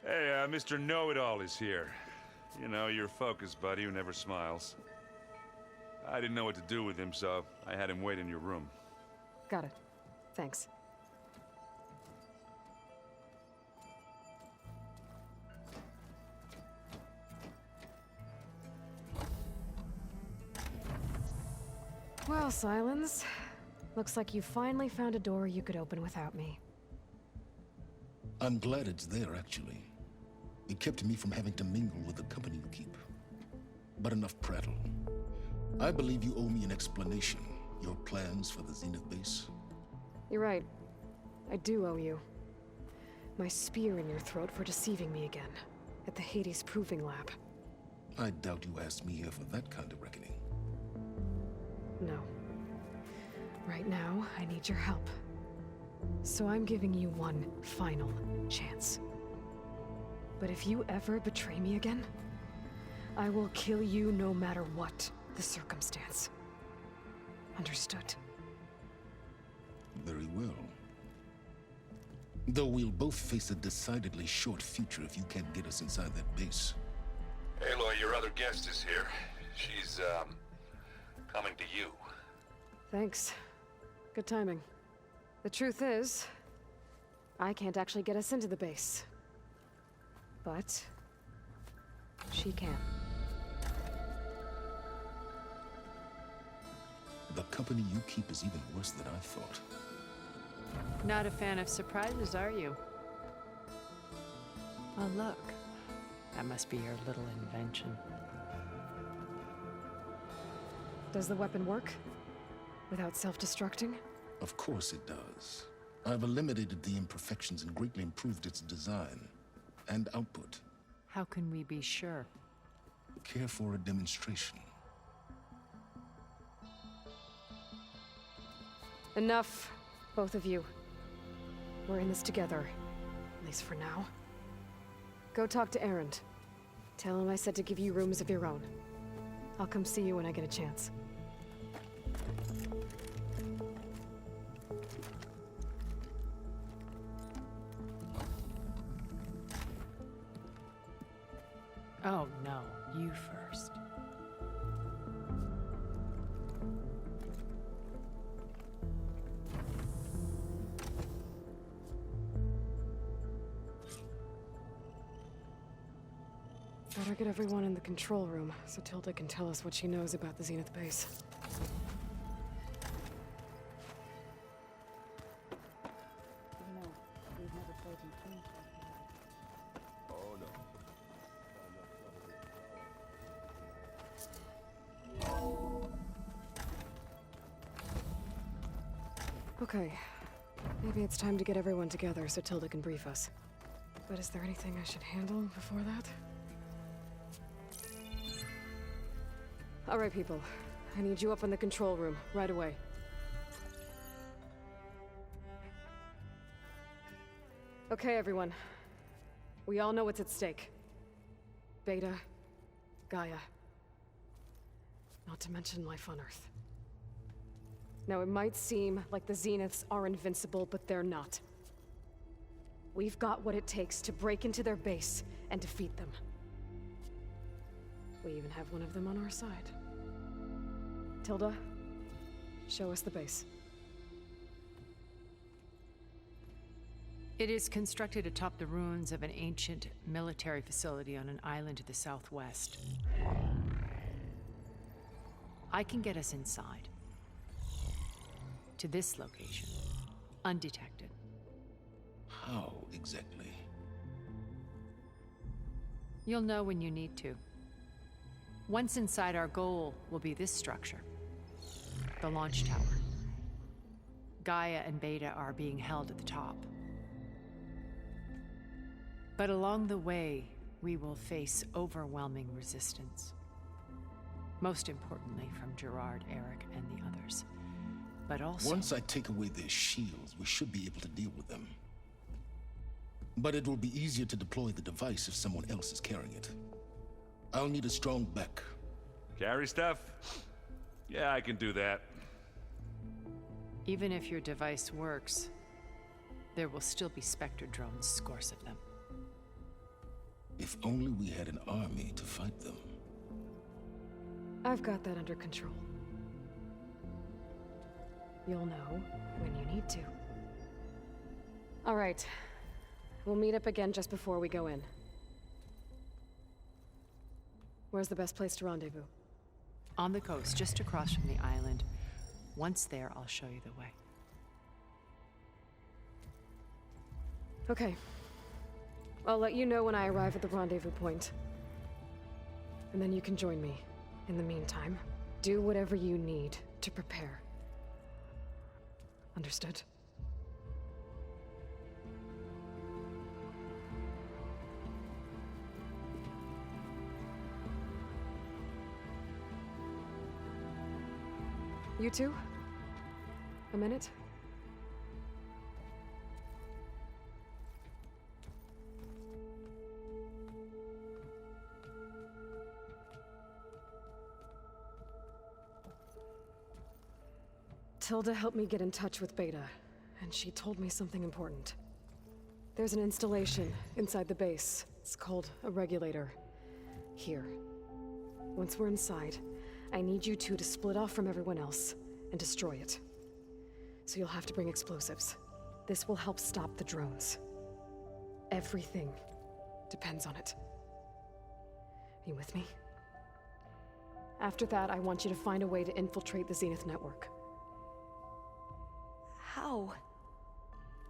Hey, Mr. Know-It-All is here. You know, your focus buddy who never smiles. I didn't know what to do with him, so I had him wait in your room. Got it. Thanks. Well, Silence. Looks like you finally found a door you could open without me. I'm glad it's there, actually. It kept me from having to mingle with the company you keep. But enough prattle. I believe you owe me an explanation. Your plans for the Zenith base? You're right. I do owe you. My spear in your throat for deceiving me again. At the Hades Proving Lab. I doubt you asked me here for that kind of reckoning. No. Right now, I need your help. So I'm giving you one final chance. But if you ever betray me again, I will kill you no matter what the circumstance. Understood? Very well. Though we'll both face a decidedly short future if you can't get us inside that base. Aloy, your other guest is here. She's, coming to you. Thanks. Good timing. The truth is, I can't actually get us into the base. But she can. The company you keep is even worse than I thought. Not a fan of surprises, are you? Oh, look. That must be your little invention. Does the weapon work? Without self-destructing? Of course it does. I've eliminated the imperfections and greatly improved its design and output. How can we be sure? Care for a demonstration? Enough, both of you. We're in this together, at least for now. Go talk to Erend. Tell him I said to give you rooms of your own. I'll come see you when I get a chance. Oh, no. You first. Better get everyone in the control room, so Tilda can tell us what she knows about the Zenith base. Okay. Maybe it's time to get everyone together so Tilda can brief us. But is there anything I should handle before that? All right, people. I need you up in the control room, right away. Okay, everyone. We all know what's at stake. Beta, Gaia. Not to mention life on Earth. Now, it might seem like the Zeniths are invincible, but they're not. We've got what it takes to break into their base and defeat them. We even have one of them on our side. Tilda, show us the base. It is constructed atop the ruins of an ancient military facility on an island to the southwest. I can get us inside. To this location, undetected. How exactly? You'll know when you need to. Once inside, our goal will be this structure. The launch tower. Gaia and Beta are being held at the top. But along the way, we will face overwhelming resistance. Most importantly from Gerard, Eric, and the others. But also... Once I take away their shields, we should be able to deal with them. But it will be easier to deploy the device if someone else is carrying it. I'll need a strong back. Carry stuff? Yeah, I can do that. Even if your device works, there will still be Spectre drones, scores of them. If only we had an army to fight them. I've got that under control. You'll know when you need to. All right. We'll meet up again just before we go in. Where's the best place to rendezvous? On the coast, just across from the island. Once there, I'll show you the way. Okay. I'll let you know when I arrive at the rendezvous point. And then you can join me. In the meantime, do whatever you need to prepare. Understood? You two? A minute? Tilda helped me get in touch with Beta, and she told me something important. There's an installation inside the base. It's called a regulator. Here. Once we're inside, I need you two to split off from everyone else and destroy it. So you'll have to bring explosives. This will help stop the drones. Everything depends on it. You with me? After that, I want you to find a way to infiltrate the Zenith network. How?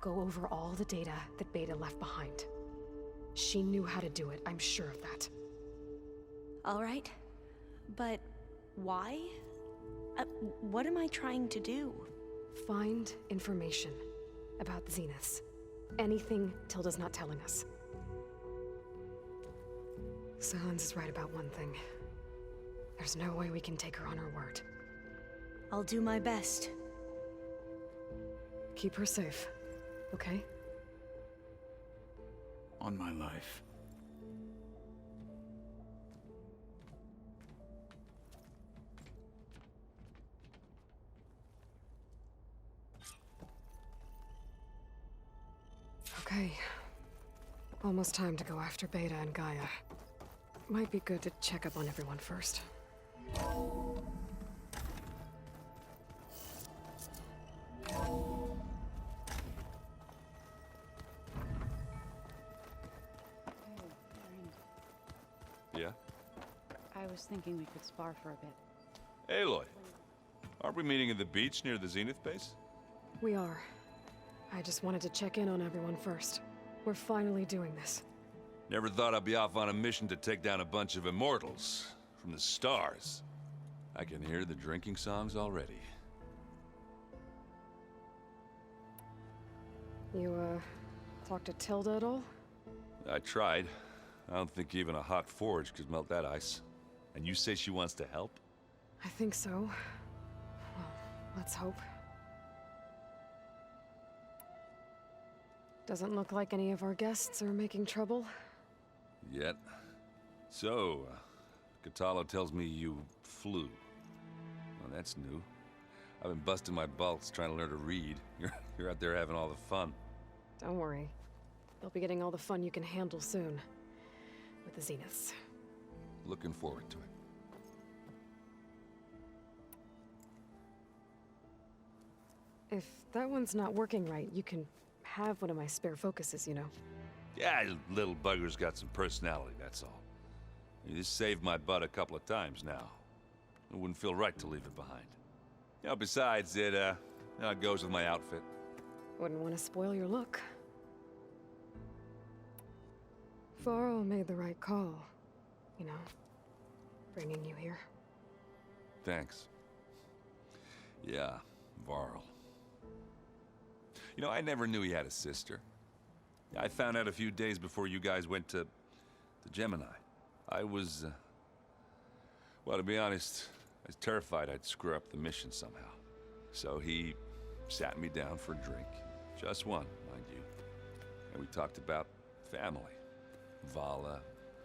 Go over all the data that Beta left behind. She knew how to do it, I'm sure of that. All right. But why? What am I trying to do? Find information about the Zeniths. Anything Tilda's not telling us. Silence is right about one thing. There's no way we can take her on her word. I'll do my best. Keep her safe, okay? On my life. Okay. Almost time to go after Beta and Gaia. Might be good to check up on everyone first. Yeah? I was thinking we could spar for a bit. Aloy, aren't we meeting at the beach near the Zenith base? We are. I just wanted to check in on everyone first. We're finally doing this. Never thought I'd be off on a mission to take down a bunch of immortals from the stars. I can hear the drinking songs already. You, talked to Tilda at all? I tried. I don't think even a hot forge could melt that ice. And you say she wants to help? I think so. Well, let's hope. Doesn't look like any of our guests are making trouble. Yet. So, Katalo tells me you flew. Well, that's new. I've been busting my balls trying to learn to read. You're out there having all the fun. Don't worry. You'll be getting all the fun you can handle soon. With the Zeniths. Looking forward to it. If that one's not working right, you can have one of my spare focuses, you know. Yeah, little bugger's got some personality, that's all. You just saved my butt a couple of times now. It wouldn't feel right to leave it behind. You know, besides, it goes with my outfit. Wouldn't want to spoil your look. Varl made the right call. You know, bringing you here. Thanks. Yeah, Varl. You know, I never knew he had a sister. I found out a few days before you guys went to Gemini. I was, well, to be honest, I was terrified I'd screw up the mission somehow. So he sat me down for a drink. Just one, mind you. And we talked about family. Vala,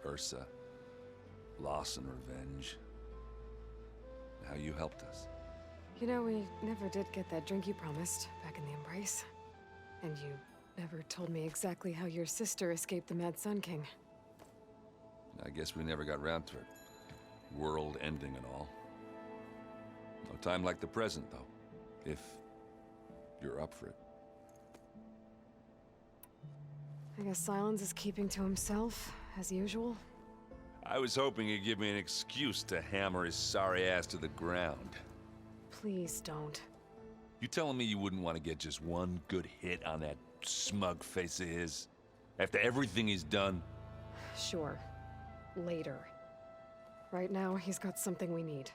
Ursa, loss and revenge. How you helped us. You know, we never did get that drink you promised back in the Embrace. And you never told me exactly how your sister escaped the Mad Sun King. I guess we never got round to it. World ending and all. No time like the present, though. If you're up for it. I guess Silence is keeping to himself, as usual. I was hoping he'd give me an excuse to hammer his sorry ass to the ground. Please don't. You telling me you wouldn't want to get just one good hit on that smug face of his? After everything he's done? Sure. Later. Right now, he's got something we need.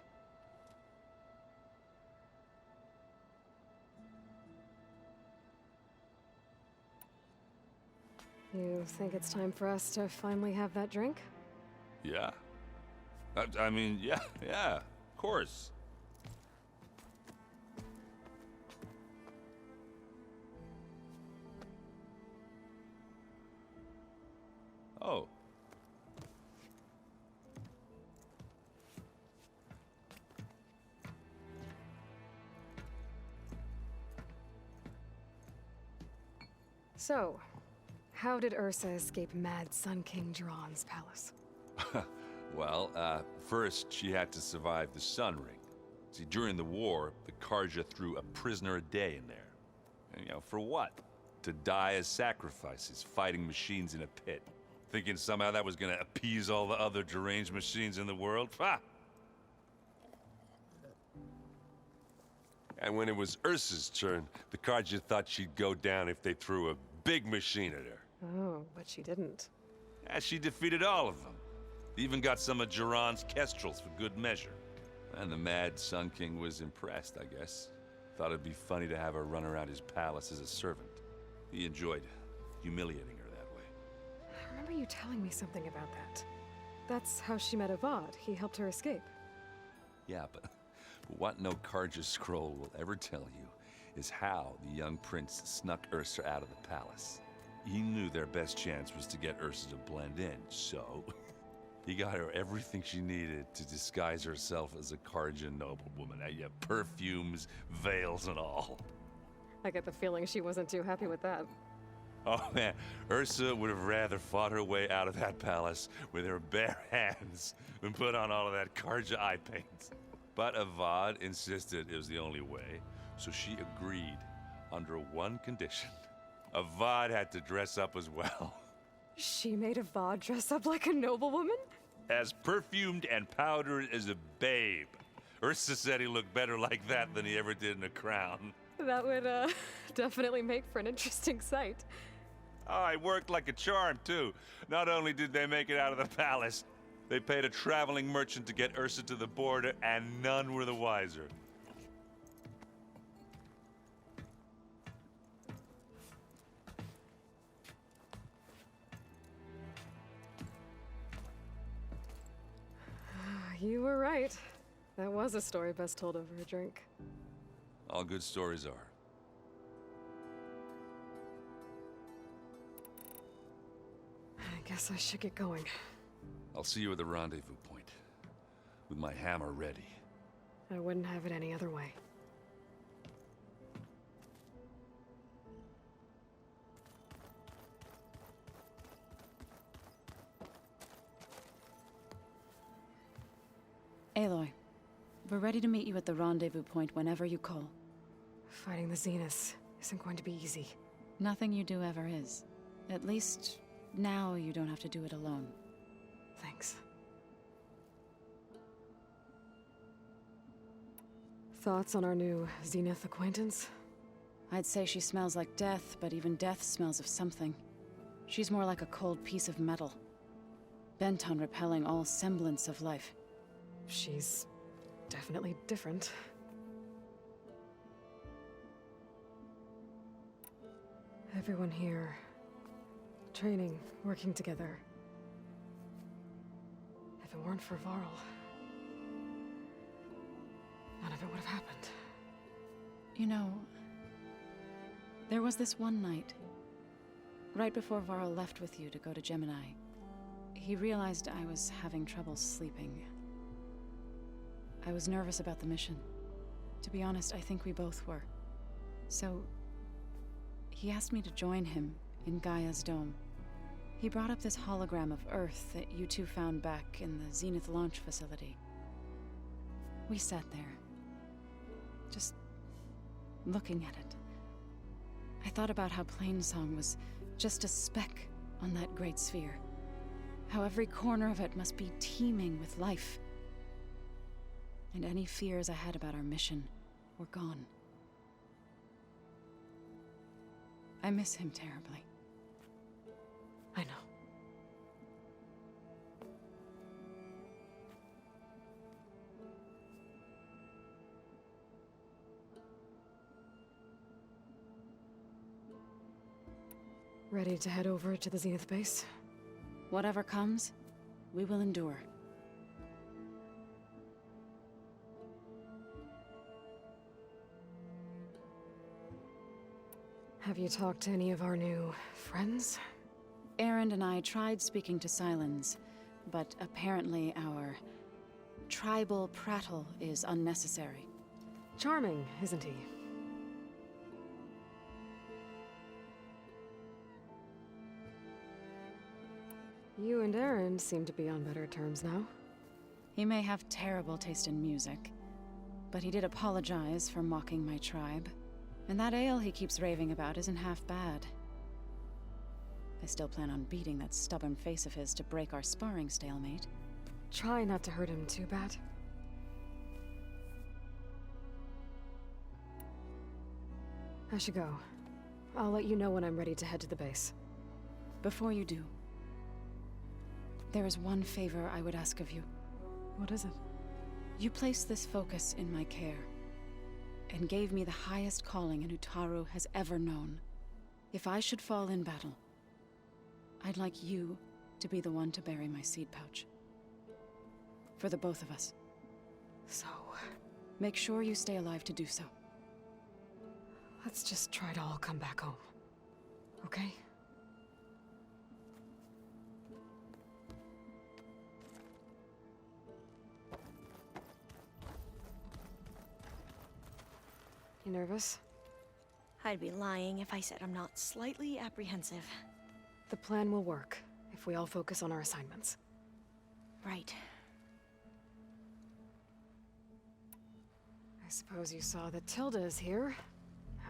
You think it's time for us to finally have that drink? Yeah. I mean, yeah, of course. Oh. So, how did Ursa escape Mad Sun King Jiran's palace? Well, first she had to survive the Sun Ring. See, during the war, the Karja threw a prisoner a day in there. And, for what? To die as sacrifices, fighting machines in a pit. Thinking somehow that was gonna appease all the other deranged machines in the world? Ha! And when it was Ursa's turn, the Karja thought she'd go down if they threw a big machine at her. Oh, but she didn't. Yeah, she defeated all of them. Even got some of Jiran's kestrels for good measure. And the Mad Sun King was impressed, I guess. Thought it'd be funny to have her run around his palace as a servant. He enjoyed humiliating her that way. I remember you telling me something about that. That's how she met Avad. He helped her escape. Yeah, but what no Karja scroll will ever tell you is how the young prince snuck Ursa out of the palace. He knew their best chance was to get Ursa to blend in, so he got her everything she needed to disguise herself as a Karja noblewoman. Yeah, perfumes, veils, and all. I get the feeling she wasn't too happy with that. Oh man, Ursa would have rather fought her way out of that palace with her bare hands than put on all of that Karja eye paint. But Avad insisted it was the only way, so she agreed under one condition. Avad had to dress up as well. She made Avad dress up like a noblewoman? As perfumed and powdered as a babe. Ursa said he looked better like that than he ever did in a crown. That would, definitely make for an interesting sight. Oh, it worked like a charm, too. Not only did they make it out of the palace, they paid a traveling merchant to get Ursa to the border, and none were the wiser. You were right. That was a story best told over a drink. All good stories are. I guess I should get going. I'll see you at the rendezvous point, with my hammer ready. I wouldn't have it any other way. Aloy, we're ready to meet you at the rendezvous point whenever you call. Fighting the Zeniths isn't going to be easy. Nothing you do ever is. At least, now you don't have to do it alone. Thanks. Thoughts on our new Zenith acquaintance? I'd say she smells like death, but even death smells of something. She's more like a cold piece of metal, bent on repelling all semblance of life. She's definitely different. Everyone here, training, working together. If it weren't for Varl, none of it would have happened. You know, there was this one night, right before Varl left with you to go to Gemini. He realized I was having trouble sleeping. I was nervous about the mission. To be honest, I think we both were. So, he asked me to join him in Gaia's dome. He brought up this hologram of Earth that you two found back in the Zenith launch facility. We sat there, just looking at it. I thought about how Plainsong was just a speck on that great sphere. How every corner of it must be teeming with life. And any fears I had about our mission were gone. I miss him terribly. I know. Ready to head over to the Zenith base? Whatever comes, we will endure. Have you talked to any of our new friends? Aaron and I tried speaking to Silence, but apparently our tribal prattle is unnecessary. Charming, isn't he? You and Aaron seem to be on better terms now. He may have terrible taste in music, but he did apologize for mocking my tribe. And that ale he keeps raving about isn't half bad. I still plan on beating that stubborn face of his to break our sparring stalemate. Try not to hurt him too bad. I should go. I'll let you know when I'm ready to head to the base. Before you do, there is one favor I would ask of you. What is it? You placed this focus in my care, and gave me the highest calling an Utaru has ever known. If I should fall in battle, I'd like you to be the one to bury my seed pouch. For the both of us. So, make sure you stay alive to do so. let's just try to all come back home. Okay? You nervous? I'd be lying if I said I'm not slightly apprehensive. The plan will work if we all focus on our assignments. Right. I suppose you saw that Tilda is here.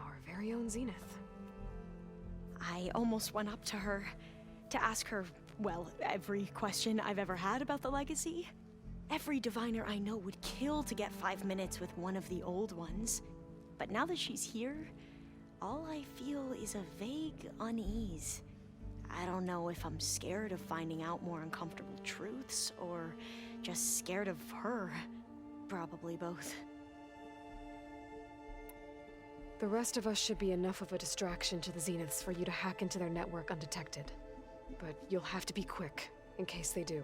Our very own Zenith. I almost went up to her to ask her, well, every question I've ever had about the legacy. Every diviner I know would kill to get 5 minutes with one of the old ones. But now that she's here, all I feel is a vague unease. I don't know if I'm scared of finding out more uncomfortable truths, or just scared of her. Probably both. The rest of us should be enough of a distraction to the Zeniths for you to hack into their network undetected. But you'll have to be quick, in case they do.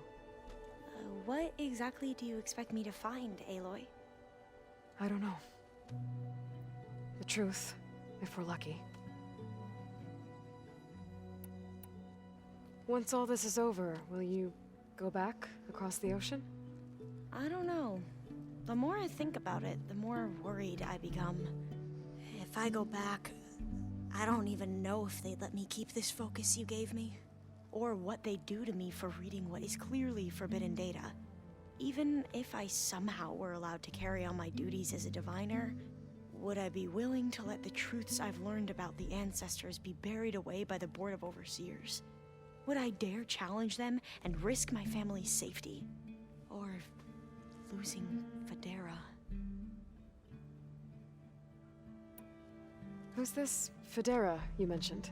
What exactly do you expect me to find, Aloy? I don't know. The truth, if we're lucky. Once all this is over, will you go back across the ocean? I don't know. The more I think about it, the more worried I become. If I go back, I don't even know if they'd let me keep this focus you gave me, or what they'd do to me for reading what is clearly forbidden data. Even if I somehow were allowed to carry on my duties as a diviner, would I be willing to let the truths I've learned about the ancestors be buried away by the Board of Overseers? Would I dare challenge them and risk my family's safety? Or losing Federa? Who's this Federa you mentioned?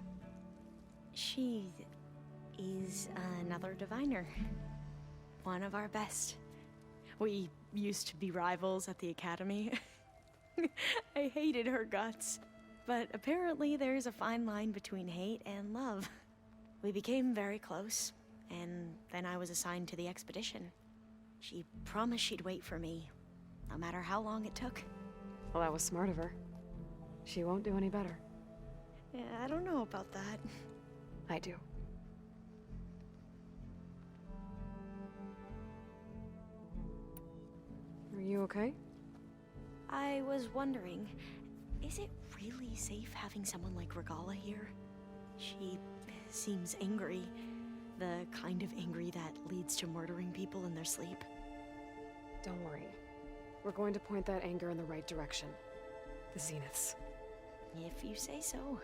She is another diviner. One of our best. We used to be rivals at the academy. I hated her guts. But apparently there's a fine line between hate and love. We became very close, and then I was assigned to the expedition. She promised she'd wait for me, no matter how long it took. Well, that was smart of her. She won't do any better. Yeah, I don't know about that. I do. Are you okay? I was wondering, is it really safe having someone like Regala here? She seems angry, kind of angry that leads to murdering people in their sleep? Don't worry. We're going to point that anger in the right direction. The Zeniths. If you say so.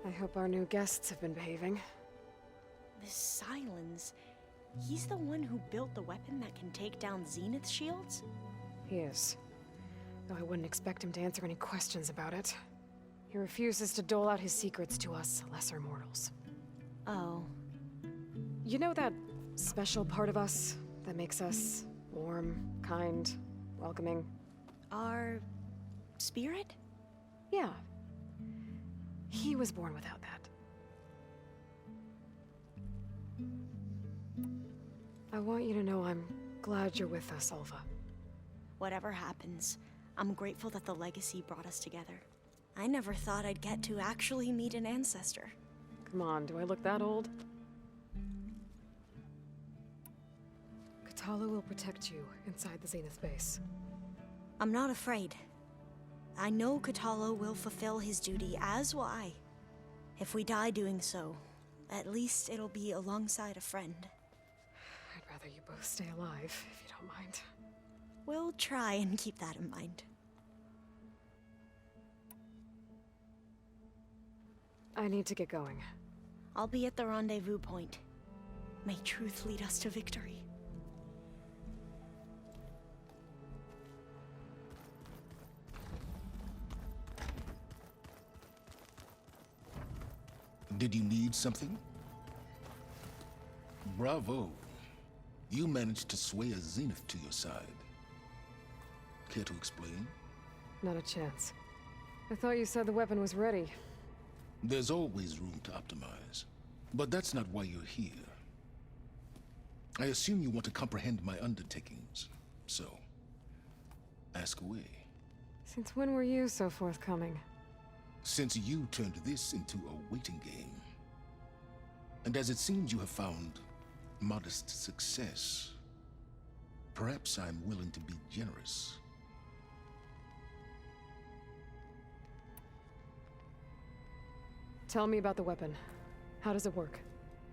I hope our new guests have been behaving. This Silence, he's the one who built the weapon that can take down Zenith shields? He is. Though I wouldn't expect him to answer any questions about it. He refuses to dole out his secrets to us lesser mortals. Oh. You know that special part of us that makes us warm, kind, welcoming? Our spirit? Yeah. He was born without that. I want you to know I'm glad you're with us, Alva. Whatever happens, I'm grateful that the legacy brought us together. I never thought I'd get to actually meet an ancestor. Come on, do I look that old? Katala will protect you inside the Zenith base. I'm not afraid. I know Katala will fulfill his duty, as will I. If we die doing so, at least it'll be alongside a friend. I'd rather you both stay alive, if you don't mind. We'll try and keep that in mind. I need to get going. I'll be at the rendezvous point. May truth lead us to victory. Did you need something? Bravo. You managed to sway a Zenith to your side. Care to explain? Not a chance. I thought you said the weapon was ready. There's always room to optimize. But that's not why you're here. I assume you want to comprehend my undertakings. So, ask away. Since when were you so forthcoming? Since you turned this into a waiting game. And as it seems you have found modest success, perhaps I'm willing to be generous. Tell me about the weapon. How does it work?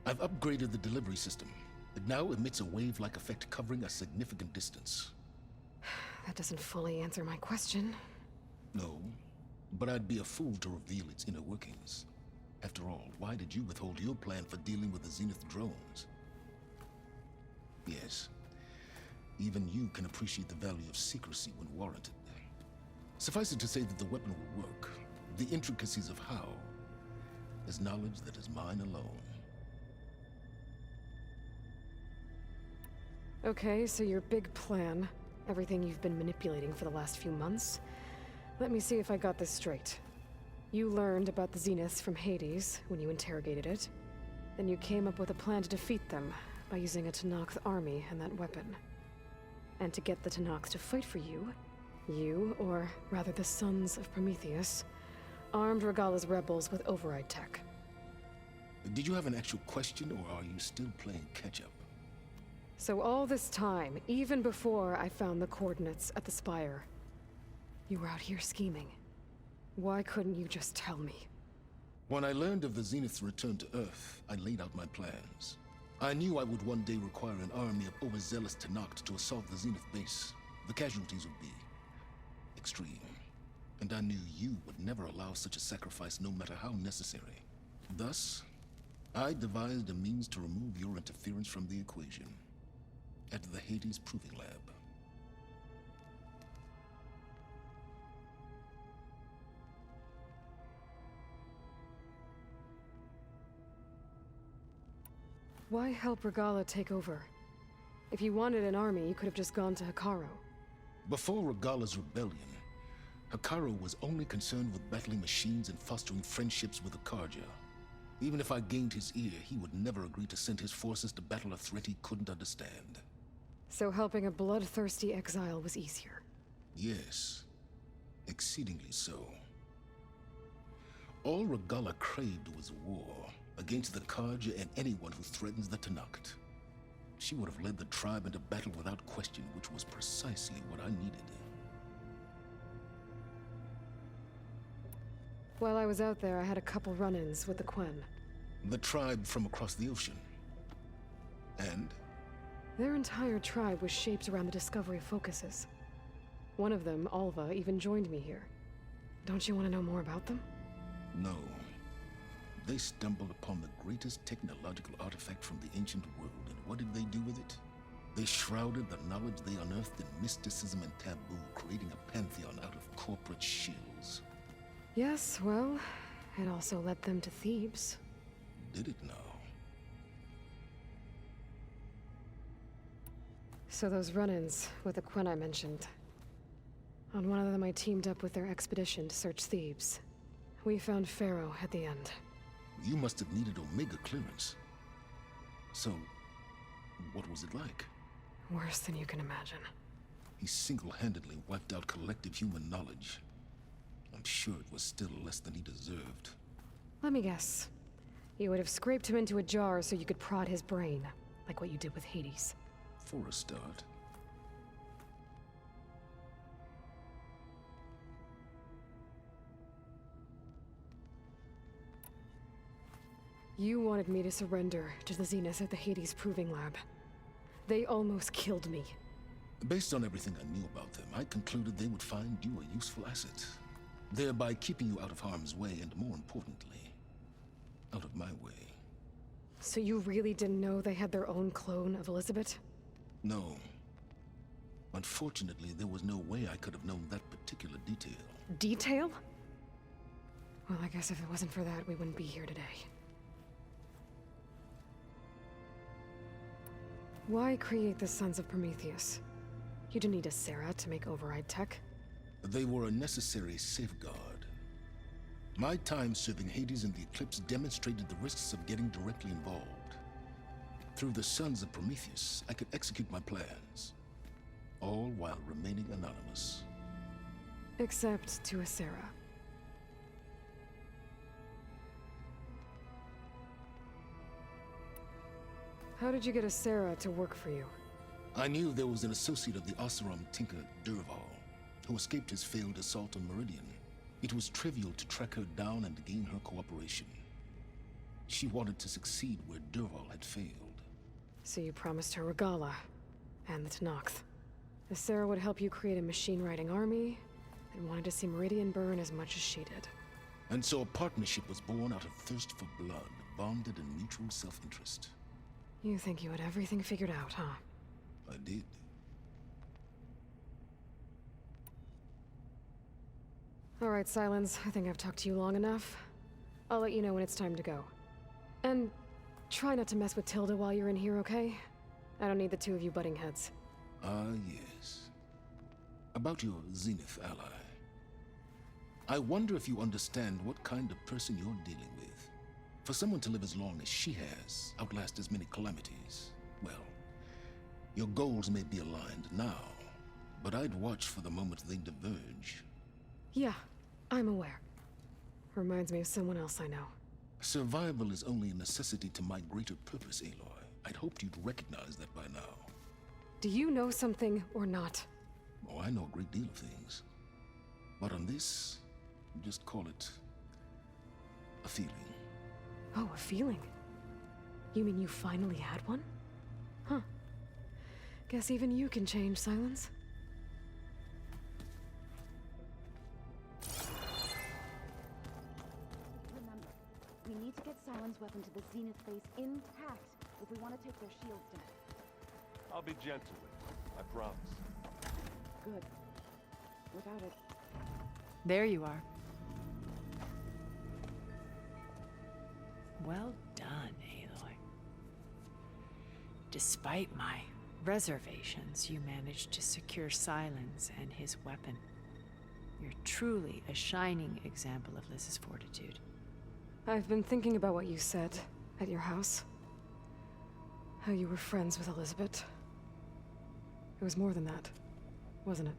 I've upgraded the delivery system. It now emits a wave-like effect covering a significant distance. That doesn't fully answer my question. No, but I'd be a fool to reveal its inner workings. After all, why did you withhold your plan for dealing with the Zenith drones? Yes, even you can appreciate the value of secrecy when warranted. Suffice it to say that the weapon will work. The intricacies of how is knowledge that is mine alone. Okay, so your big plan, everything you've been manipulating for the last few months. Let me see if I got this straight. You learned about the Zeniths from Hades when you interrogated it. Then you came up with a plan to defeat them by using a Tenakth army and that weapon. And to get the Tenakth to fight for you, or rather the Sons of Prometheus, armed Regalla's rebels with override tech. Did you have an actual question, or are you still playing catch-up? So all this time, even before I found the coordinates at the Spire, you were out here scheming. Why couldn't you just tell me? When I learned of the Zenith's return to Earth, I laid out my plans. I knew I would one day require an army of overzealous Tenakth to assault the Zenith base. The casualties would be extreme. And I knew you would never allow such a sacrifice, no matter how necessary. Thus, I devised a means to remove your interference from the equation. At the Hades Proving Lab. Why help Regalla take over? If you wanted an army, you could have just gone to Hekarro. Before Regalla's rebellion, Hekarro was only concerned with battling machines and fostering friendships with the Karja. Even if I gained his ear, he would never agree to send his forces to battle a threat he couldn't understand. So helping a bloodthirsty exile was easier? Yes, exceedingly so. All Regalla craved was war, against the Karja and anyone who threatens the Tenakth. She would have led the tribe into battle without question, which was precisely what I needed. While I was out there, I had a couple run-ins with the Quen. The tribe from across the ocean. And? Their entire tribe was shaped around the discovery of focuses. One of them, Alva, even joined me here. Don't you want to know more about them? No. They stumbled upon the greatest technological artifact from the ancient world, and what did they do with it? They shrouded the knowledge they unearthed in mysticism and taboo, creating a pantheon out of corporate shills. Yes, well, it also led them to Thebes. Did it now? So those run-ins with the Quen I mentioned. On one of them I teamed up with their expedition to search Thebes. We found Pharaoh at the end. You must have needed Omega clearance. So, what was it like? Worse than you can imagine. He single-handedly wiped out collective human knowledge. I'm sure it was still less than he deserved. Let me guess. You would have scraped him into a jar so you could prod his brain, like what you did with Hades. For a start. You wanted me to surrender to the Zenith at the Hades Proving Lab. They almost killed me. Based on everything I knew about them, I concluded they would find you a useful asset, thereby keeping you out of harm's way and, more importantly, out of my way. So you really didn't know they had their own clone of Elizabeth? No. Unfortunately, there was no way I could have known that particular detail. Detail? Well, I guess if it wasn't for that, we wouldn't be here today. Why create the Sons of Prometheus? You didn't need a Sarah to make override tech. They were a necessary safeguard. My time serving Hades in the Eclipse demonstrated the risks of getting directly involved. Through the Sons of Prometheus, I could execute my plans, all while remaining anonymous. Except to a Sarah. How did you get a Sarah to work for you? I knew there was an associate of the Oseram tinker, Durval, who escaped his failed assault on Meridian. It was trivial to track her down and gain her cooperation. She wanted to succeed where Durval had failed. So you promised her Regala, and the Tenakth. The Sarah would help you create a machine-riding army, and wanted to see Meridian burn as much as she did. And so a partnership was born out of thirst for blood, bonded in mutual self-interest. You think you had everything figured out, huh? I did. All right, Silence. I think I've talked to you long enough. I'll let you know when it's time to go. And try not to mess with Tilda while you're in here, okay? I don't need the two of you butting heads. Ah, yes. About your Zenith ally. I wonder if you understand what kind of person you're dealing with. For someone to live as long as she has, outlast as many calamities, well, your goals may be aligned now, but I'd watch for the moment they diverge. Yeah, I'm aware. Reminds me of someone else I know. Survival is only a necessity to my greater purpose, Aloy. I'd hoped you'd recognize that by now. Do you know something or not? Oh, I know a great deal of things. But on this, just call it a feeling. Oh, a feeling? You mean you finally had one? Huh. Guess even you can change, Silence. Remember, we need to get Silence weapon to the Zenith base intact if we want to take their shields down. I'll be gentle with you, I promise. Good. Without it, There you are. Well done, Aloy. Despite my reservations, you managed to secure Silence and his weapon. You're truly a shining example of Liz's fortitude. I've been thinking about what you said at your house. How you were friends with Elizabeth. It was more than that, wasn't it?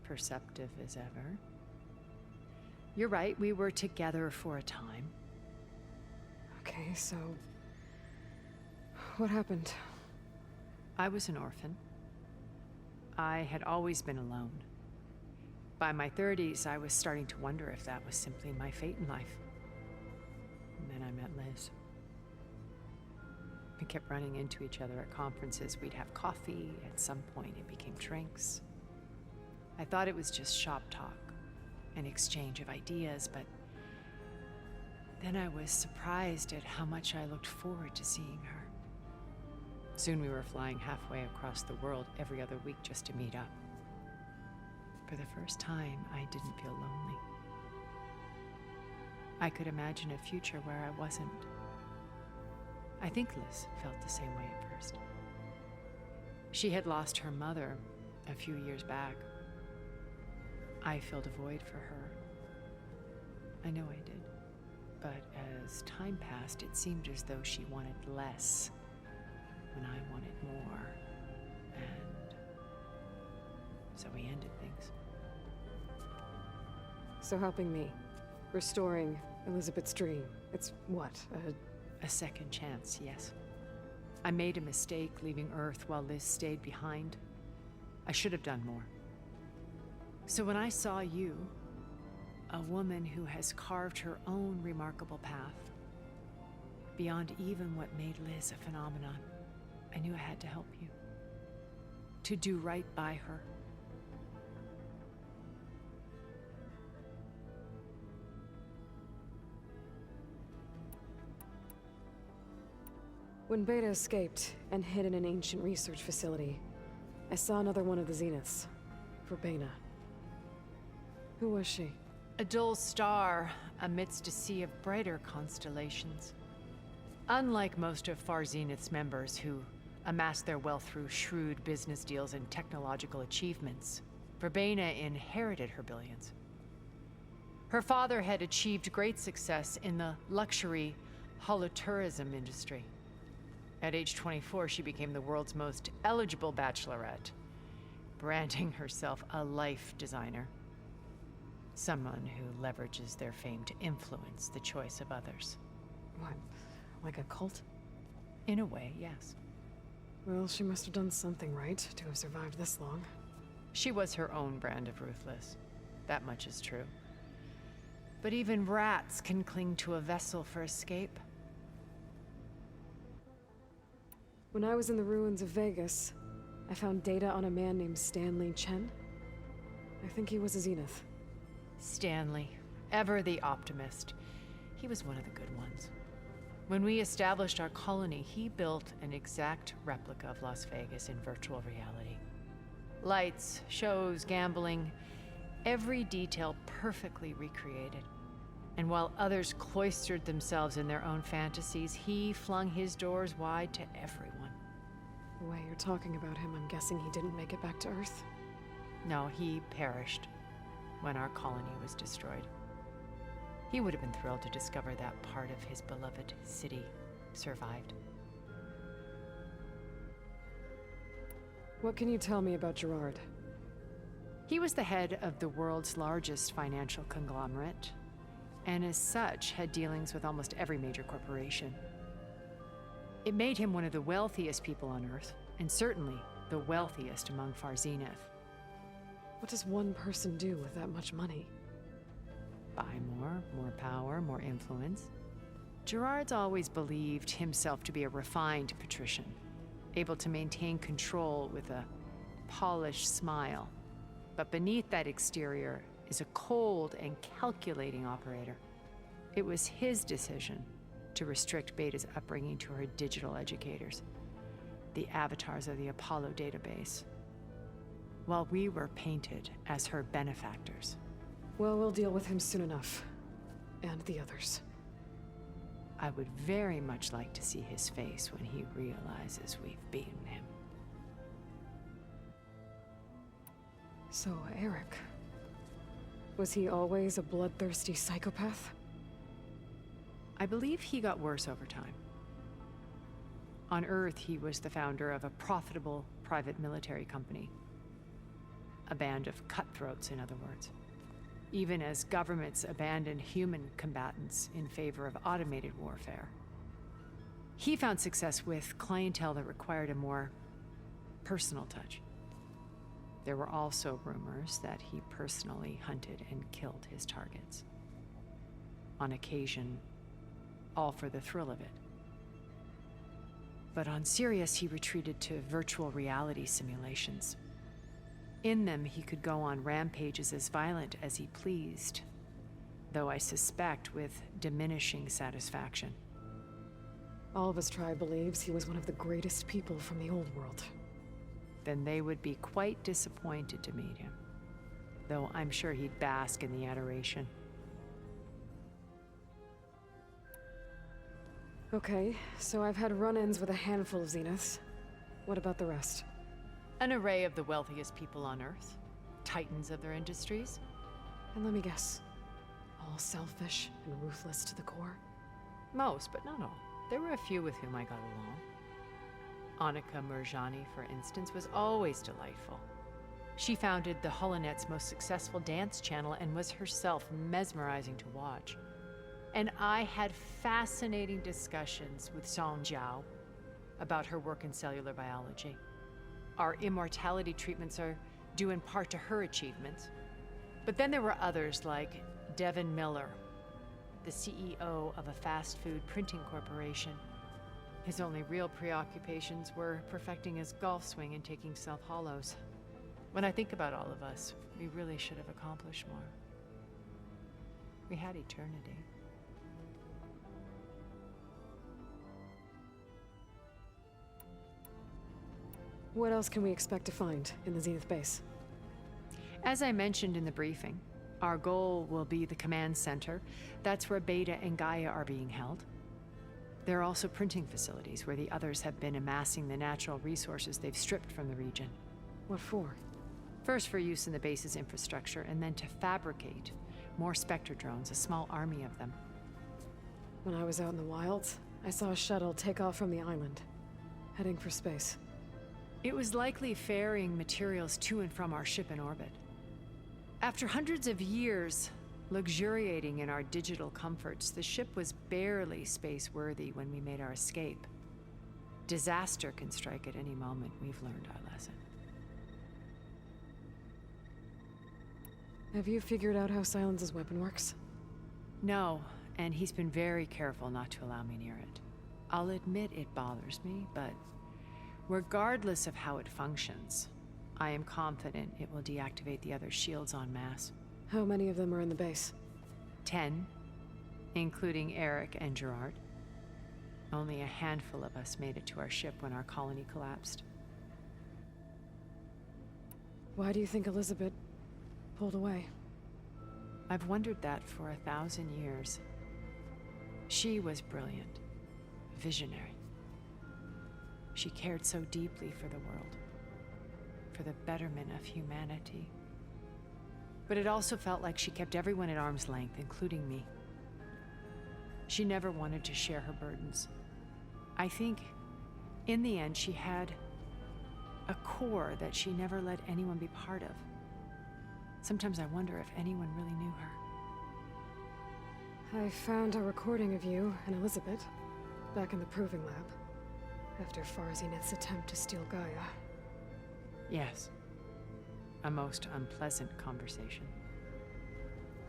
Perceptive as ever. You're right, we were together for a time. Okay, so... what happened? I was an orphan. I had always been alone. By my 30s, I was starting to wonder if that was simply my fate in life. And then I met Liz. We kept running into each other at conferences. We'd have coffee. At some point, it became drinks. I thought it was just shop talk, an exchange of ideas, but then I was surprised at how much I looked forward to seeing her. Soon we were flying halfway across the world every other week just to meet up. For the first time, I didn't feel lonely. I could imagine a future where I wasn't. I think Liz felt the same way at first. She had lost her mother a few years back. I filled a void for her. I know I did. But as time passed, it seemed as though she wanted less when I wanted more. And so we ended things. So helping me, restoring Elizabeth's dream, it's what, A second chance, yes. I made a mistake leaving Earth while Liz stayed behind. I should have done more. So when I saw you, a woman who has carved her own remarkable path, beyond even what made Liz a phenomenon, I knew I had to help you. To do right by her. When Beta escaped and hid in an ancient research facility, I saw another one of the Zeniths, Verbena. Who was she? A dull star amidst a sea of brighter constellations. Unlike most of Far Zenith's members who amassed their wealth through shrewd business deals and technological achievements, Verbena inherited her billions. Her father had achieved great success in the luxury holotourism industry. At age 24, she became the world's most eligible bachelorette, branding herself a life designer. Someone who leverages their fame to influence the choice of others. What, like a cult? In a way, yes. Well, she must have done something right to have survived this long. She was her own brand of ruthless. That much is true. But even rats can cling to a vessel for escape. When I was in the ruins of Vegas, I found data on a man named Stanley Chen. I think he was a Zenith. Stanley, ever the optimist. He was one of the good ones. When we established our colony, he built an exact replica of Las Vegas in virtual reality. Lights, shows, gambling, every detail perfectly recreated. And while others cloistered themselves in their own fantasies, he flung his doors wide to everyone. The way you're talking about him, I'm guessing he didn't make it back to Earth? No, he perished when our colony was destroyed. He would have been thrilled to discover that part of his beloved city survived. What can you tell me about Gerard? He was the head of the world's largest financial conglomerate, and as such had dealings with almost every major corporation. It made him one of the wealthiest people on Earth, and certainly the wealthiest among Far Zenith. What does one person do with that much money? Buy more power, more influence. Gerard's always believed himself to be a refined patrician, able to maintain control with a polished smile. But beneath that exterior is a cold and calculating operator. It was his decision to restrict Beta's upbringing to her digital educators, the avatars of the Apollo database, while we were painted as her benefactors. Well, we'll deal with him soon enough. And the others. I would very much like to see his face when he realizes we've beaten him. So, Eric. Was he always a bloodthirsty psychopath? I believe he got worse over time. On Earth, he was the founder of a profitable private military company. A band of cutthroats, in other words. Even as governments abandoned human combatants in favor of automated warfare. He found success with clientele that required a more personal touch. There were also rumors that he personally hunted and killed his targets. On occasion, all for the thrill of it. But on Sirius, he retreated to virtual reality simulations. In them, he could go on rampages as violent as he pleased, though I suspect with diminishing satisfaction. All of his tribe believes he was one of the greatest people from the old world. Then they would be quite disappointed to meet him, though I'm sure he'd bask in the adoration. Okay, so I've had run-ins with a handful of Zeniths. What about the rest? An array of the wealthiest people on Earth, titans of their industries. And let me guess, all selfish and ruthless to the core? Most, but not all. There were a few with whom I got along. Annika Murjani, for instance, was always delightful. She founded the Holonet's most successful dance channel and was herself mesmerizing to watch. And I had fascinating discussions with Song Jiao about her work in cellular biology. Our immortality treatments are due in part to her achievements. But then there were others like Devin Miller, the CEO of a fast food printing corporation. His only real preoccupations were perfecting his golf swing and taking self-hollows. When I think about all of us, we really should have accomplished more. We had eternity. What else can we expect to find in the Zenith base? As I mentioned in the briefing, our goal will be the command center. That's where Beta and Gaia are being held. There are also printing facilities where the others have been amassing the natural resources they've stripped from the region. What for? First for use in the base's infrastructure, and then to fabricate more Spectre drones, a small army of them. When I was out in the wilds, I saw a shuttle take off from the island, heading for space. It was likely ferrying materials to and from our ship in orbit. After hundreds of years luxuriating in our digital comforts, the ship was barely space-worthy when we made our escape. Disaster can strike at any moment. We've learned our lesson. Have you figured out how Silence's weapon works? No, and he's been very careful not to allow me near it. I'll admit it bothers me, but regardless of how it functions, I am confident it will deactivate the other shields en masse. How many of them are in the base? 10, including Eric and Gerard. Only a handful of us made it to our ship when our colony collapsed. Why do you think Elizabeth pulled away? I've wondered that for 1,000 years. She was brilliant, visionary. She cared so deeply for the world, for the betterment of humanity. But it also felt like she kept everyone at arm's length, including me. She never wanted to share her burdens. I think, in the end, she had a core that she never let anyone be part of. Sometimes I wonder if anyone really knew her. I found a recording of you and Elizabeth back in the proving lab after Farzineth's attempt to steal Gaia. Yes. A most unpleasant conversation.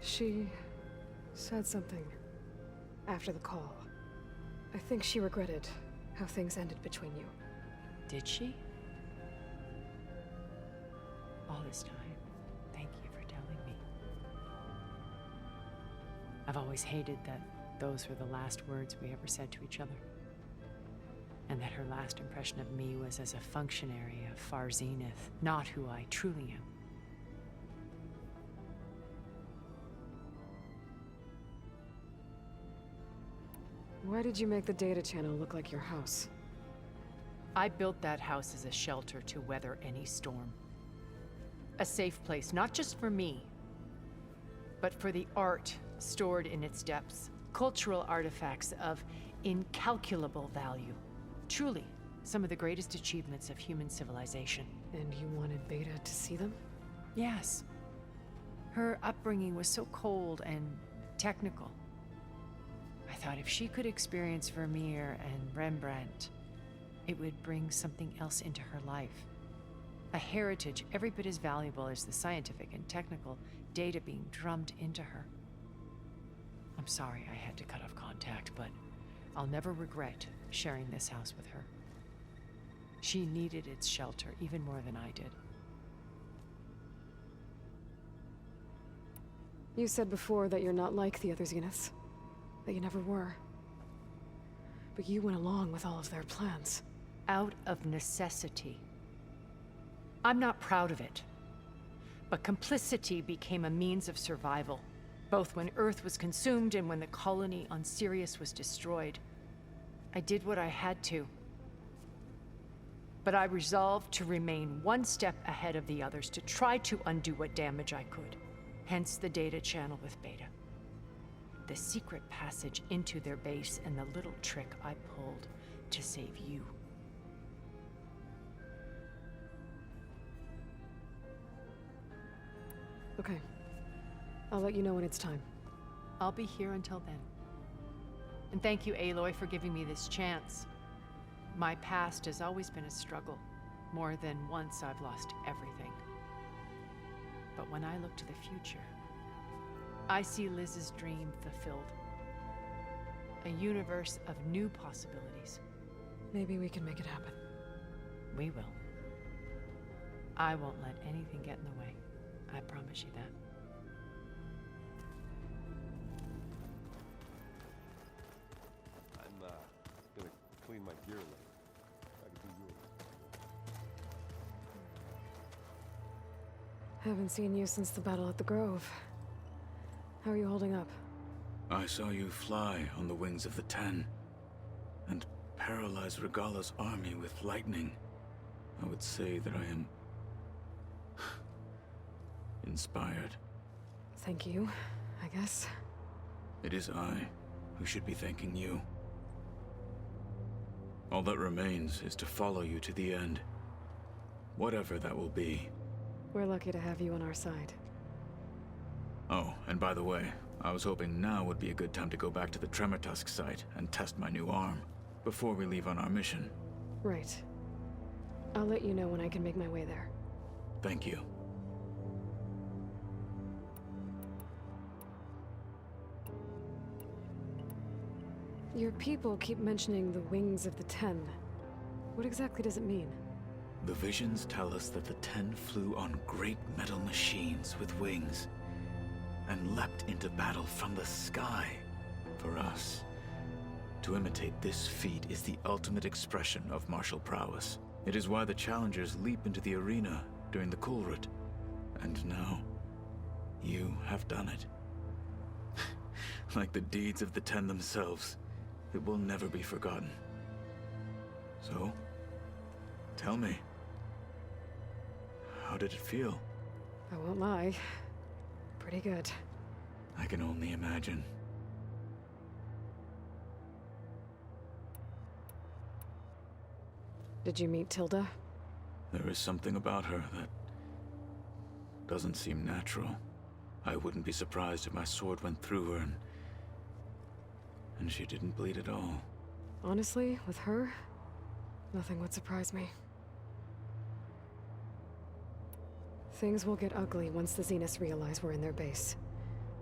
She said something after the call. I think she regretted how things ended between you. Did she? All this time, thank you for telling me. I've always hated that those were the last words we ever said to each other. And that her last impression of me was as a functionary of Far Zenith, not who I truly am. Why did you make the data channel look like your house? I built that house as a shelter to weather any storm. A safe place, not just for me, but for the art stored in its depths, cultural artifacts of incalculable value. Truly, some of the greatest achievements of human civilization. And you wanted Beta to see them? Yes. Her upbringing was so cold and technical. I thought if she could experience Vermeer and Rembrandt, it would bring something else into her life. A heritage every bit as valuable as the scientific and technical data being drummed into her. I'm sorry I had to cut off contact, but I'll never regret sharing this house with her. She needed its shelter even more than I did. You said before that you're not like the other Zeniths. That you never were. But you went along with all of their plans. Out of necessity. I'm not proud of it. But complicity became a means of survival, both when Earth was consumed and when the colony on Sirius was destroyed. I did what I had to. But I resolved to remain one step ahead of the others, to try to undo what damage I could. Hence the data channel with Beta. The secret passage into their base and the little trick I pulled to save you. Okay. I'll let you know when it's time. I'll be here until then. And thank you, Aloy, for giving me this chance. My past has always been a struggle. More than once I've lost everything. But when I look to the future, I see Liz's dream fulfilled. A universe of new possibilities. Maybe we can make it happen. We will. I won't let anything get in the way. I promise you that. I'm gonna clean my gear later. I can do yours. Haven't seen you since the battle at the Grove. How are you holding up? I saw you fly on the wings of the Ten, and paralyze Regala's army with lightning. I would say that I am inspired. Thank you, I guess. It is I who should be thanking you. All that remains is to follow you to the end. Whatever that will be. We're lucky to have you on our side. Oh, and by the way, I was hoping now would be a good time to go back to the Tremortusk site and test my new arm, before we leave on our mission. Right. I'll let you know when I can make my way there. Thank you. Your people keep mentioning the wings of the Ten. What exactly does it mean? The visions tell us that the Ten flew on great metal machines with wings, and leapt into battle from the sky. For us, to imitate this feat is the ultimate expression of martial prowess. It is why the challengers leap into the arena during the Kulrut. And now, you have done it. Like the deeds of the Ten themselves, it will never be forgotten. So, tell me, how did it feel? I won't lie. Pretty good. I can only imagine. Did you meet Tilda? There is something about her that doesn't seem natural. I wouldn't be surprised if my sword went through her and she didn't bleed at all. Honestly, with her, nothing would surprise me. Things will get ugly once the Zeniths realize we're in their base.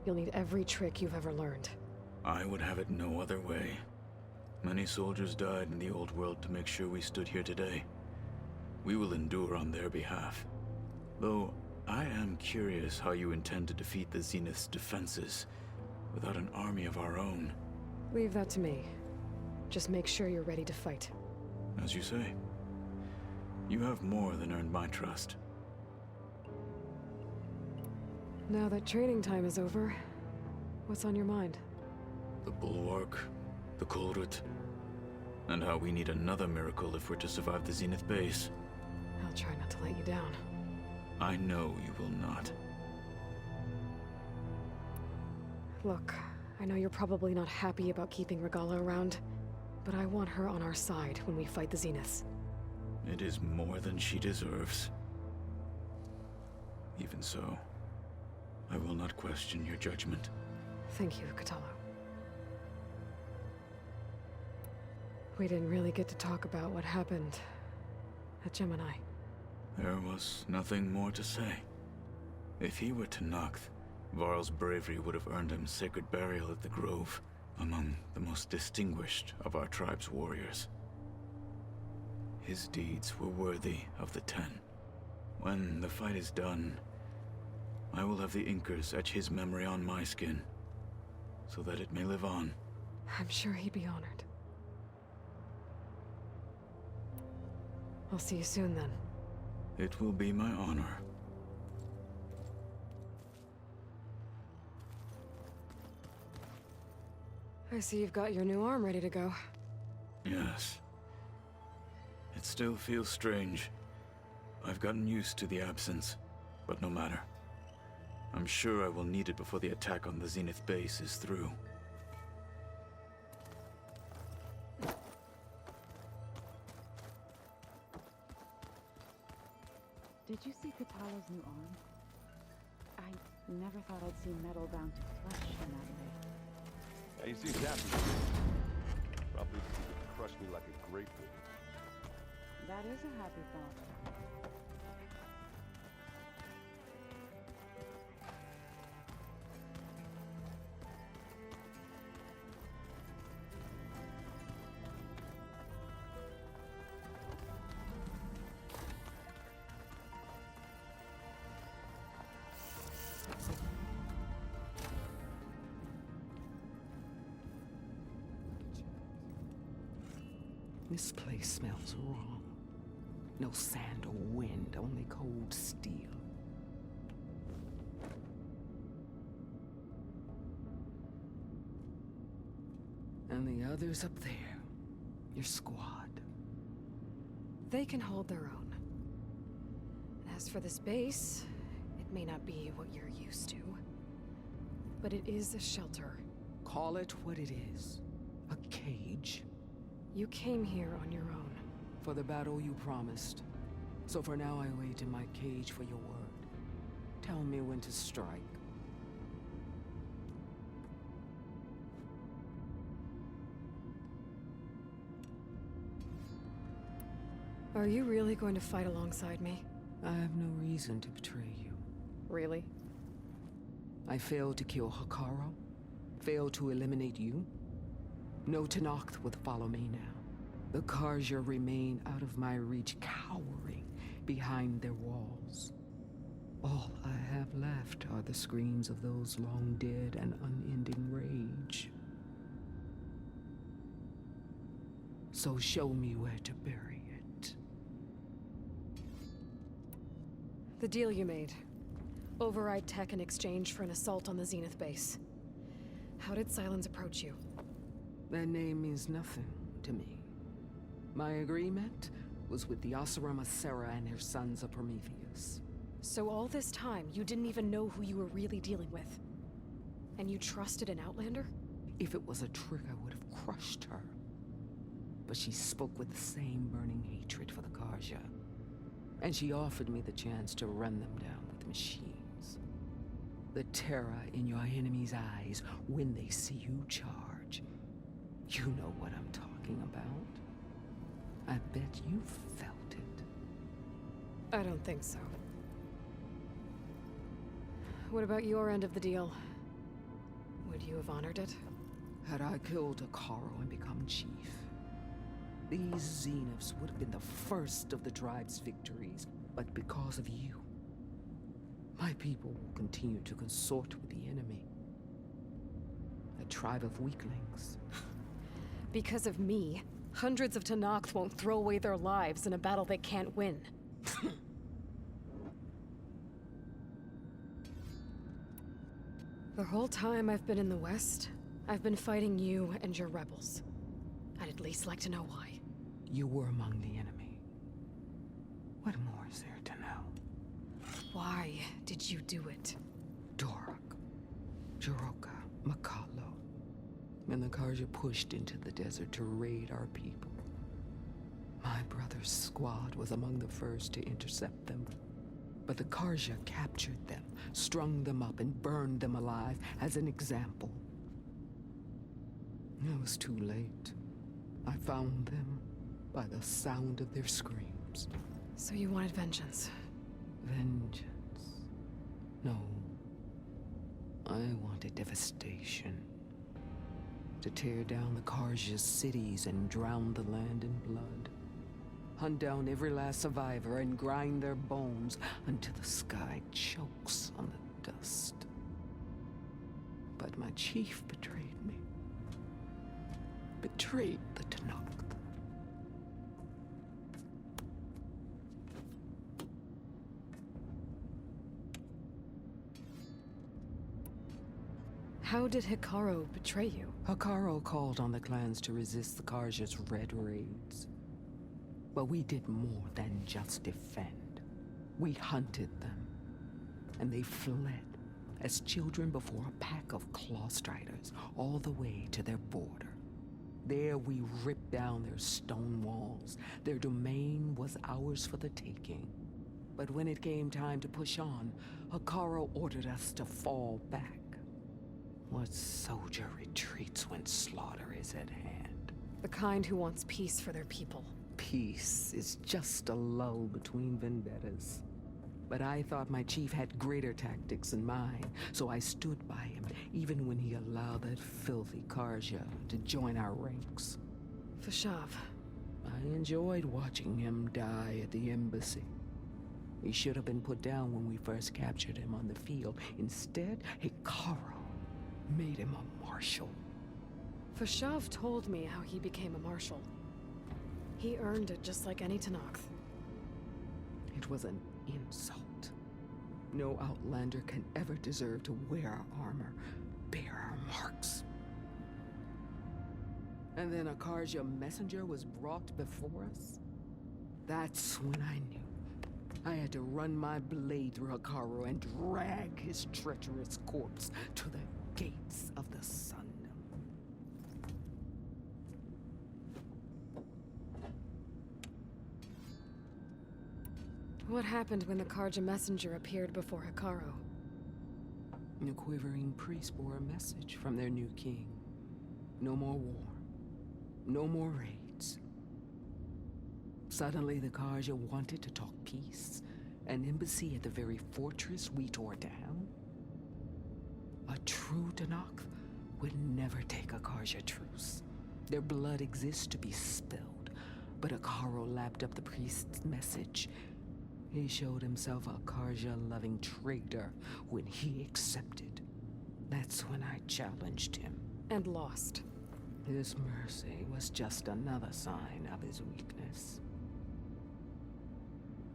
You'll need every trick you've ever learned. I would have it no other way. Many soldiers died in the old world to make sure we stood here today. We will endure on their behalf. Though, I am curious how you intend to defeat the Zenith's defenses without an army of our own. Leave that to me. Just make sure you're ready to fight. As you say. You have more than earned my trust. Now that training time is over, what's on your mind? The Bulwark, the Kulrut, and how we need another miracle if we're to survive the Zenith base. I'll try not to let you down. I know you will not. Look, I know you're probably not happy about keeping Regala around, but I want her on our side when we fight the Zeniths. It is more than she deserves. Even so, I will not question your judgment. Thank you, Kotallo. We didn't really get to talk about what happened at Gemini. There was nothing more to say. If he were to Noct, Varl's bravery would have earned him sacred burial at the Grove, among the most distinguished of our tribe's warriors. His deeds were worthy of the 10. When the fight is done, I will have the Inkers etch his memory on my skin, so that it may live on. I'm sure he'd be honored. I'll see you soon, then. It will be my honor. I see you've got your new arm ready to go. Yes. It still feels strange. I've gotten used to the absence, but no matter. I'm sure I will need it before the attack on the Zenith base is through. Did you see Katalo's new arm? I never thought I'd see metal bound to flesh in that way. Yeah, he seems happy. Probably because he could crush me like a grapefruit. That is a happy thought. This place smells wrong. No sand or wind, only cold steel. And the others up there, your squad. They can hold their own. As for this base, it may not be what you're used to, but it is a shelter. Call it what it is. A cage. You came here on your own. For the battle you promised. So for now I wait in my cage for your word. Tell me when to strike. Are you really going to fight alongside me? I have no reason to betray you. Really? I failed to kill Hikaru. Failed to eliminate you. No Tenakth would follow me now. The Karja remain out of my reach, cowering behind their walls. All I have left are the screams of those long dead and unending rage. So show me where to bury it. The deal you made. Override tech in exchange for an assault on the Zenith base. How did Sylens approach you? That name means nothing to me. My agreement was with the Oseram Asera and her sons of Prometheus. So all this time, you didn't even know who you were really dealing with? And you trusted an Outlander? If it was a trick, I would have crushed her. But she spoke with the same burning hatred for the Karja. And she offered me the chance to run them down with machines. The terror in your enemy's eyes when they see you charge. You know what I'm talking about. I bet you felt it. I don't think so. What about your end of the deal? Would you have honored it? Had I killed Hikaru and become chief, these Zeniths would have been the first of the tribe's victories. But because of you, my people will continue to consort with the enemy. A tribe of weaklings. Because of me, hundreds of Tenakth won't throw away their lives in a battle they can't win. The whole time I've been in the West, I've been fighting you and your rebels. I'd at least like to know why. You were among the enemy. What more is there to know? Why did you do it? Dorak, Jiroka, Makalo. When the Karja pushed into the desert to raid our people, my brother's squad was among the first to intercept them. But the Karja captured them, strung them up, and burned them alive as an example. It was too late. I found them by the sound of their screams. So you wanted vengeance? Vengeance? No. I wanted devastation. To tear down the Karja's cities and drown the land in blood. Hunt down every last survivor and grind their bones until the sky chokes on the dust. But my chief betrayed me. Betrayed the Tanakh. How did Hikaru betray you? Hikaru called on the clans to resist the Karja's red raids. But we did more than just defend. We hunted them. And they fled as children before a pack of claw striders all the way to their border. There we ripped down their stone walls. Their domain was ours for the taking. But when it came time to push on, Hikaru ordered us to fall back. What soldier retreats when slaughter is at hand? The kind who wants peace for their people. Peace is just a lull between vendettas. But I thought my chief had greater tactics in mind, so I stood by him, even when he allowed that filthy Karja to join our ranks. Fashav. I enjoyed watching him die at the embassy. He should have been put down when we first captured him on the field. Instead, Hikaru made him a marshal. Fashav told me how he became a marshal. He earned it just like any Tanakh. It was an insult. No outlander can ever deserve to wear our armor, bear our marks. And then a Karja messenger was brought before us? That's when I knew. I had to run my blade through Hikaru and drag his treacherous corpse to the gates of the sun. What happened when the Karja messenger appeared before Hikaru? The quivering priests bore a message from their new king. No more war. No more raids. Suddenly the Karja wanted to talk peace. An embassy at the very fortress we tore down? A true Tanakh would never take a Karja truce. Their blood exists to be spilled. But Hikaru lapped up the priest's message. He showed himself a Karja-loving traitor when he accepted. That's when I challenged him. And lost. His mercy was just another sign of his weakness.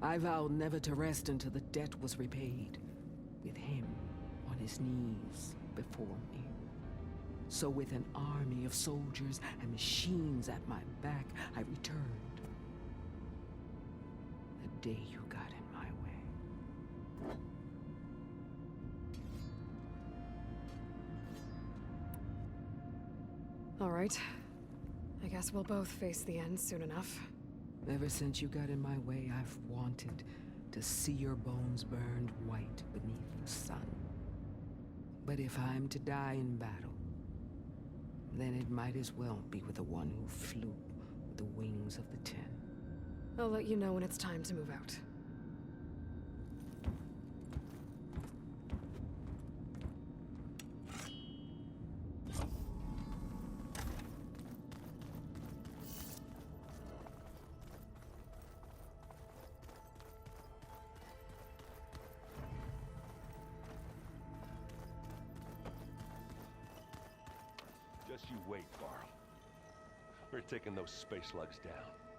I vowed never to rest until the debt was repaid, with him on his knees before me. So with an army of soldiers and machines at my back, I returned. The day you got in my way. All right. I guess we'll both face the end soon enough. Ever since you got in my way, I've wanted to see your bones burned white beneath the sun. But if I'm to die in battle, then it might as well be with the one who flew with the wings of the 10. I'll let you know when it's time to move out. Just you wait, Varl. We're taking those space lugs down.